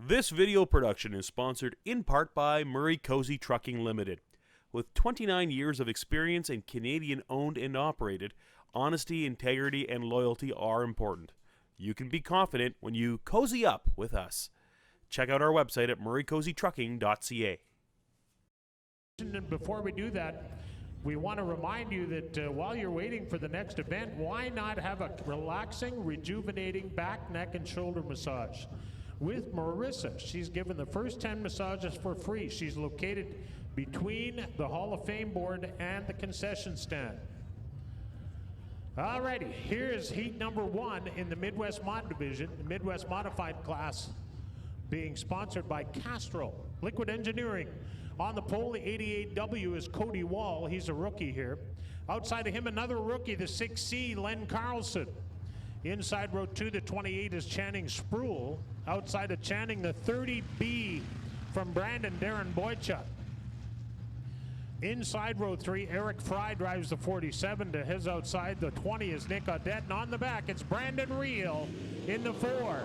This video production is sponsored in part by Murray Cozy Trucking Limited. With 29 years of experience and Canadian owned and operated, honesty, integrity, and loyalty are important. You can be confident when you cozy up with us. Check out our website at murraycozytrucking.ca. And before we do that, we want to remind you that while you're waiting for the next event, why not have a relaxing, rejuvenating back, neck, and shoulder massage with Marissa. She's given the first 10 massages for free. She's located between the Hall of Fame board and the concession stand. Alrighty, here's heat number 1 in the Midwest Mod Division, the Midwest Modified class, being sponsored by Castrol Liquid Engineering. On the pole, the 88W is Cody Wall. He's a rookie here. Outside of him, another rookie, the 6C, Len Carlson. Inside row 2, the 28 is Channing Sproul. Outside of Channing, the 30B from Brandon, Darren Boychuk. Inside row 3, Eric Fry drives the 47 to his outside. The 20 is Nick Audette. And on the back, it's Brandon Reel in the 4.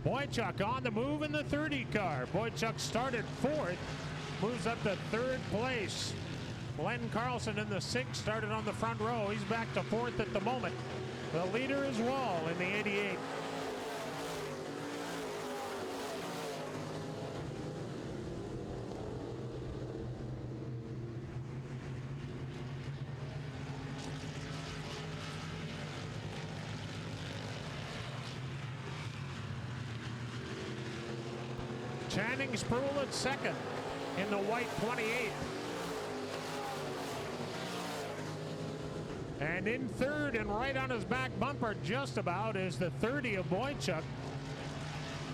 Boychuk on the move in the 30 car. Boychuk started 4th, moves up to 3rd place. Len Carlson in the 6 started on the front row. He's back to 4th at the moment. The leader is Wall in the 88. Channing Sproul at 2nd in the white 28. And in 3rd and right on his back bumper just about is the 30 of Boychuk.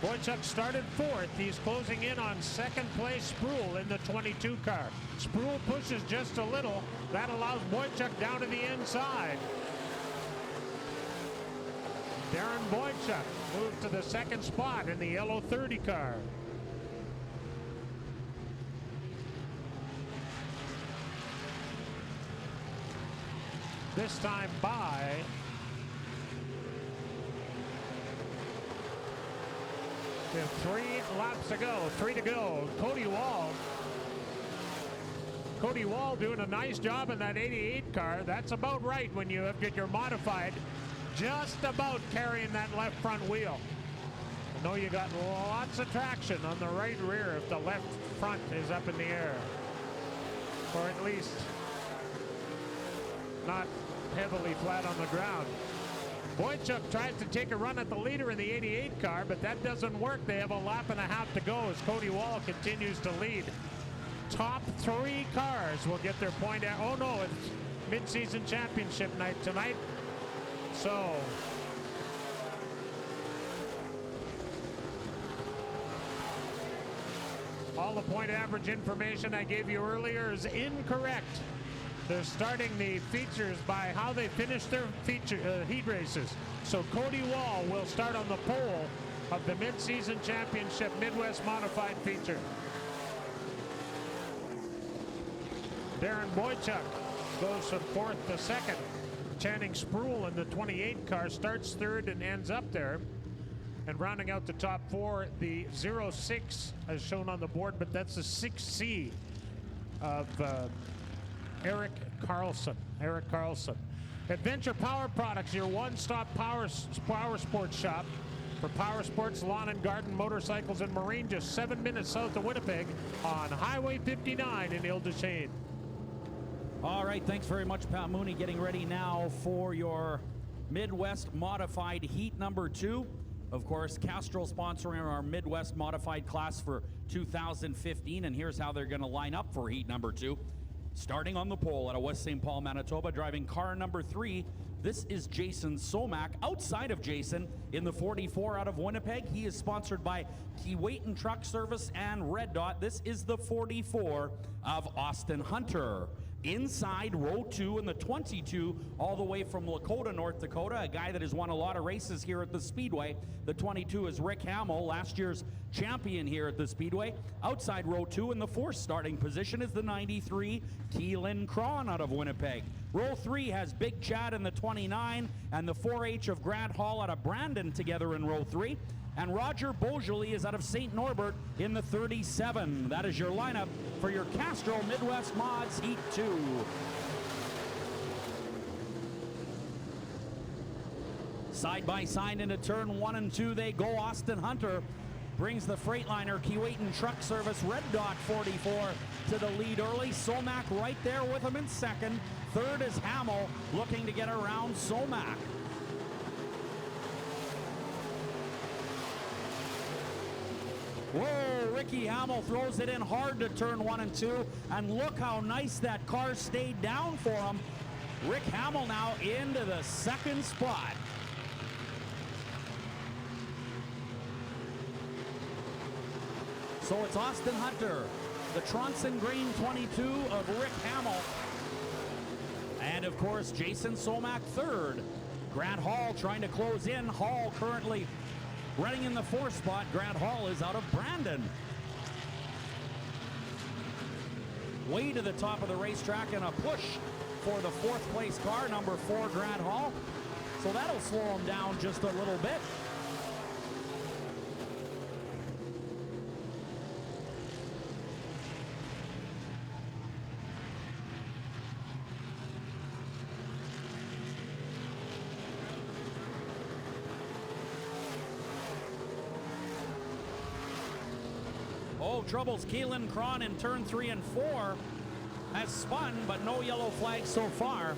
Boychuk started 4th. He's closing in on 2nd place Sproul in the 22 car. Sproul pushes just a little. That allows Boychuk down to the inside. Darren Boychuk moved to the 2nd spot in the yellow 30 car. This time by with 3 laps to go, 3 to go. Cody Wall. Cody Wall doing a nice job in that 88 car. That's about right when you get your modified, just about carrying that left front wheel. I know you got lots of traction on the right rear if the left front is up in the air, or at least not heavily flat on the ground. Boychuk tries to take a run at the leader in the 88 car, but that doesn't work. They have a lap and a half to go as Cody Wall continues to lead. Top 3 cars will get their point at, oh no, it's mid-season championship night tonight. So all the point average information I gave you earlier is incorrect. They're starting the features by how they finish their heat races. So Cody Wall will start on the pole of the mid-season championship Midwest Modified feature. Darren Boychuk goes from 4th to 2nd. Channing Sproul in the 28 car starts 3rd and ends up there. And rounding out the top 4, the 06 as shown on the board, but that's the 6C of Eric Carlson. Adventure Power Products, your one-stop power sports shop for power sports, lawn and garden, motorcycles, and marine, just 7 minutes south of Winnipeg on Highway 59 in Ile-des-Chênes. All right, thanks very much, Pat Mooney. Getting ready now for your Midwest Modified Heat number 2. Of course, Castrol sponsoring our Midwest Modified class for 2015, and here's how they're going to line up for Heat number 2. Starting on the pole out of West St. Paul, Manitoba, driving car number 3, This is Jason Somack. Outside of Jason, in the 44 out of Winnipeg, he is sponsored by Heats1 Truck Service and Red Dot. This is the 44 of Austin Hunter. Inside row 2 in the 22, all the way from Lakota, North Dakota, a guy that has won a lot of races here at the Speedway. The 22 is Rick Hamill, last year's champion here at the Speedway. Outside row 2 in the 4th starting position is the 93, Keelan Cron out of Winnipeg. Row 3 has Big Chad in the 29 and the 4H of Grant Hall out of Brandon together in row 3. And Roger Beaujolais is out of St. Norbert in the 37. That is your lineup for your Castrol Midwest Mods Heat 2. Side by side into turn 1 and 2 they go. Austin Hunter brings the Freightliner Heats1 Truck Service Red Dot 44 to the lead early. Somack right there with him in second. Third is Hamill looking to get around Somack. Whoa, Ricky Hamill throws it in hard to turn 1 and 2, and look how nice that car stayed down for him. Rick Hamill now into the second spot. So it's Austin Hunter, the Tronson Green 22 of Rick Hamill, and of course Jason Somack third. Grant Hall trying to close in. Hall currently running in the 4th spot. Grant Hall is out of Brandon. Way to the top of the racetrack and a push for the 4th place car, number 4 Grant Hall. So that'll slow him down just a little bit. Oh, troubles Keelan Cron in turn 3 and 4 has spun, but no yellow flag so far.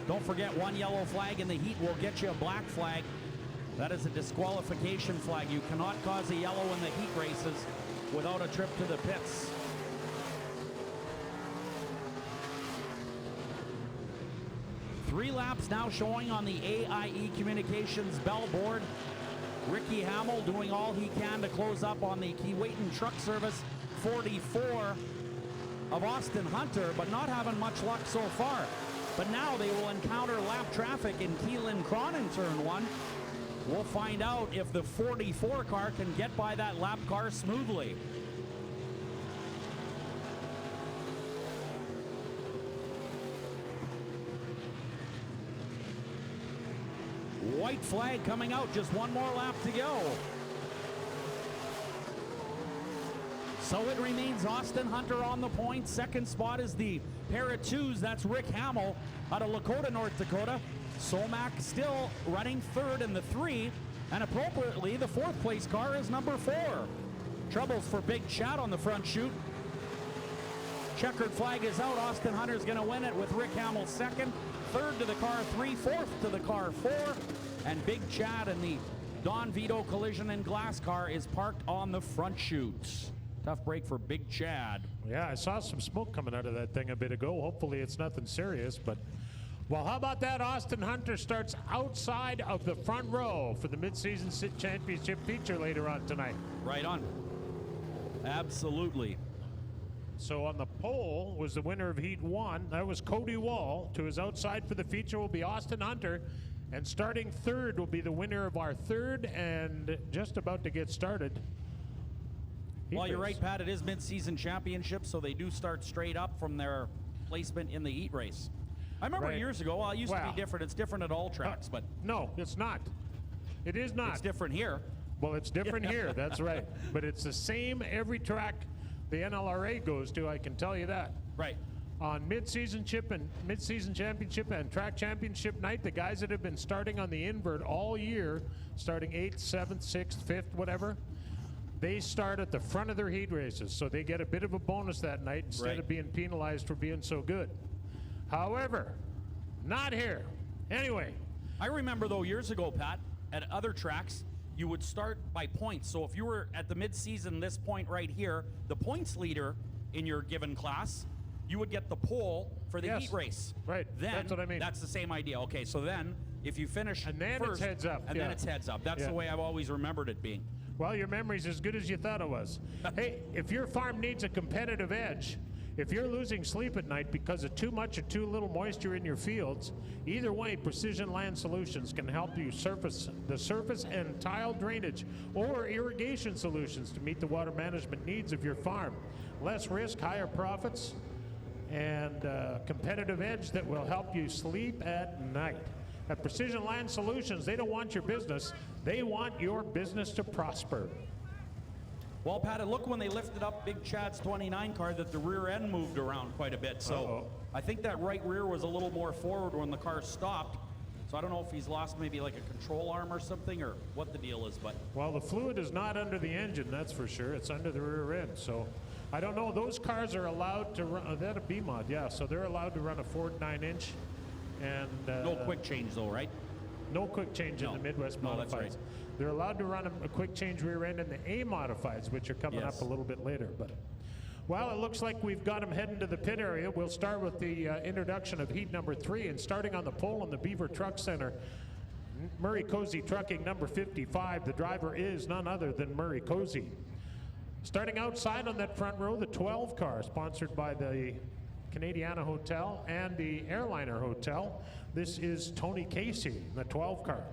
Don't forget, 1 yellow flag in the heat will get you a black flag. That is a disqualification flag. You cannot cause a yellow in the heat races without a trip to the pits. Three laps now showing on the AIE Communications bell board. Ricky Hamill doing all he can to close up on the Heats1 Truck Service 44 of Austin Hunter, but not having much luck so far. But now they will encounter lap traffic in Keelan Cron in turn 1. We'll find out if the 44 car can get by that lap car smoothly. White flag coming out, just 1 more lap to go. So it remains Austin Hunter on the point. Second spot is the pair of 2s. That's Rick Hamill out of Lakota, North Dakota. Somack still running third in the 3. And appropriately, the 4th place car is number 4. Troubles for Big Chad on the front chute. Checkered flag is out. Austin Hunter's going to win it with Rick Hamill second. Third to the car 3, 4th to the car 4. And Big Chad in the Don Vito Collision and Glass car is parked on the front chute. Tough break for Big Chad. Yeah, I saw some smoke coming out of that thing a bit ago. Hopefully it's nothing serious, but well, how about that? Austin Hunter starts outside of the front row for the Mid-Season Championship feature later on tonight. Right on. Absolutely. So on the pole was the winner of Heat 1. That was Cody Wall. To his outside for the feature will be Austin Hunter. And starting third will be the winner of our third and just about to get started. Well, you're right, Pat. It is mid-season championship, so they do start straight up from their placement in the heat race. I remember years ago, well, it used to be different. It's different at all tracks, but... No, it's not. It is not. It's different here. Well, it's different here, that's right. But it's the same every track the NLRA goes to, I can tell you that. Right. On mid-season championship and track championship night, the guys that have been starting on the invert all year, starting 8th, 7th, 6th, 5th, whatever, they start at the front of their heat races, so they get a bit of a bonus that night instead of being penalized for being so good. However, not here. Anyway. I remember, though, years ago, Pat, at other tracks, you would start by points. So if you were at the mid-season, this point right here, the points leader in your given class, you would get the pole for the heat race. Right, Then, that's what I mean. That's the same idea. Okay, so then if you finish And then first, it's heads up, and yeah. then it's heads up. That's Yeah. the way I've always remembered it being. Well, your memory's as good as you thought it was. Hey, if your farm needs a competitive edge, if you're losing sleep at night because of too much or too little moisture in your fields, either way, Precision Land Solutions can help you surface and tile drainage or irrigation solutions to meet the water management needs of your farm. Less risk, higher profits, and competitive edge that will help you sleep at night. At Precision Land Solutions, they don't want your business, they want your business to prosper. Well, Pat, it looked when they lifted up Big Chad's 29 car that the rear end moved around quite a bit. So I think that right rear was a little more forward when the car stopped. So I don't know if he's lost maybe like a control arm or something or what the deal is, but. Well, the fluid is not under the engine, that's for sure. It's under the rear end. So I don't know. Those cars are allowed to run, that a B-mod, yeah. So they're allowed to run a Ford 9-inch. And No quick change though, right? no quick change in the Midwest No, Modifieds. that's right. They're allowed to run a quick change rear end in the A Modifieds, which are coming Yes. up a little bit later. But well, it looks like we've got them heading to the pit area. We'll start with the introduction of heat number 3, and starting on the pole in the Beaver Truck Center, Murray Cozy Trucking number 55. The driver is none other than Murray Cozy. Starting outside on that front row, the 12 car, sponsored by the Canadiana Hotel and the Airliner Hotel. This is Tony Casey, the 12 car.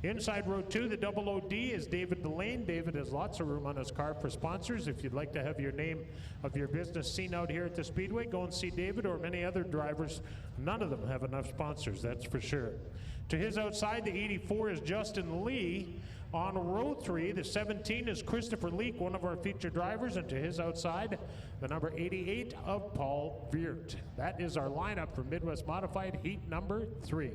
Inside row 2, the double OD is David Delane. David has lots of room on his car for sponsors. If you'd like to have your name of your business seen out here at the Speedway, go and see David or many other drivers. None of them have enough sponsors, that's for sure. To his outside, the 84 is Justin Lee. On row 3, the 17 is Christopher Leak, one of our featured drivers, and to his outside, the number 88 of Paul Veert. That is our lineup for Midwest Modified heat number 3.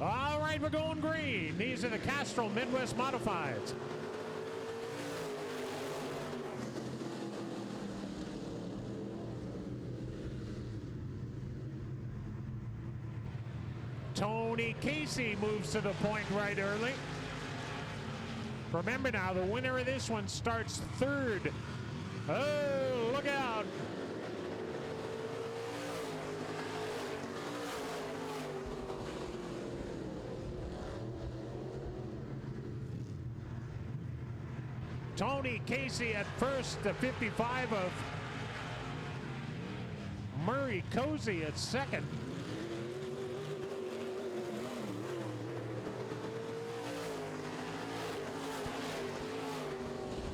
All right, we're going green. These are the Castrol Midwest Modifieds. Tony Casey moves to the point right early. Remember now, the winner of this one starts third. Oh, look out. Tony Casey at first, the 55 of Murray Cozy at second.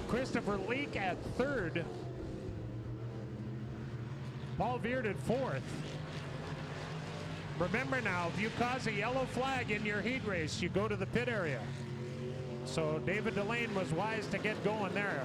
Christopher Leak at third. Paul Veert at fourth. Remember now, if you cause a yellow flag in your heat race, you go to the pit area. So David Delane was wise to get going there.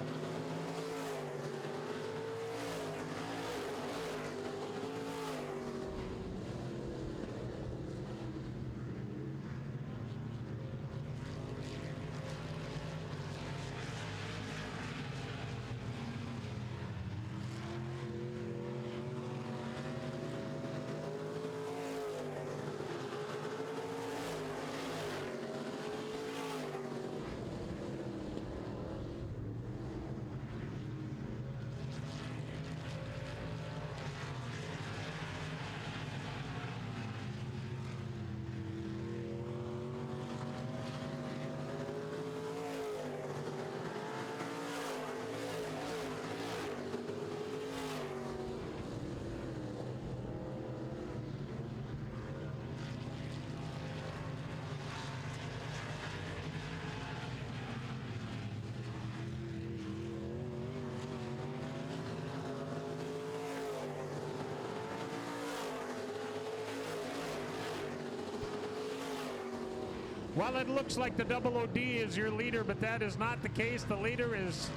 Well, it looks like the Double OD is your leader, but that is not the case. The leader is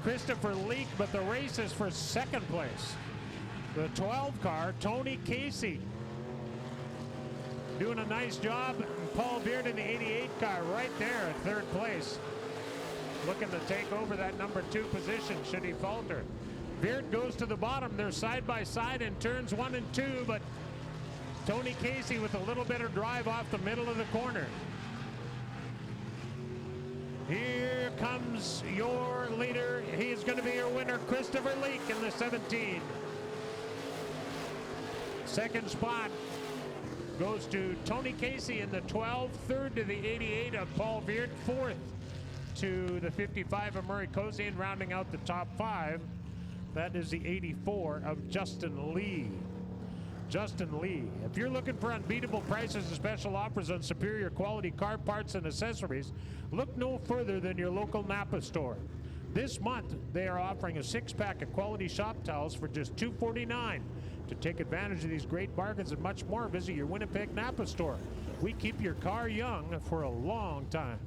Christopher Leak, but the race is for second place. The 12 car, Tony Casey, doing a nice job. Paul Beard in the 88 car right there at third place, looking to take over that number 2 position should he falter. Beard goes to the bottom. They're side by side in turns 1 and 2, but Tony Casey with a little bit of drive off the middle of the corner. Here comes your leader. He's going to be your winner, Christopher Leak in the 17. Second spot goes to Tony Casey in the 12. Third to the 88 of Paul Beard. Fourth to the 55 of Murray Kosian, rounding out the top 5. That is the 84 of Justin Lee. Justin Lee. If you're looking for unbeatable prices and special offers on superior quality car parts and accessories, look no further than your local Napa store. This month, they are offering a 6-pack of quality shop towels for just $2.49. To take advantage of these great bargains and much more, visit your Winnipeg Napa store. We keep your car young for a long time.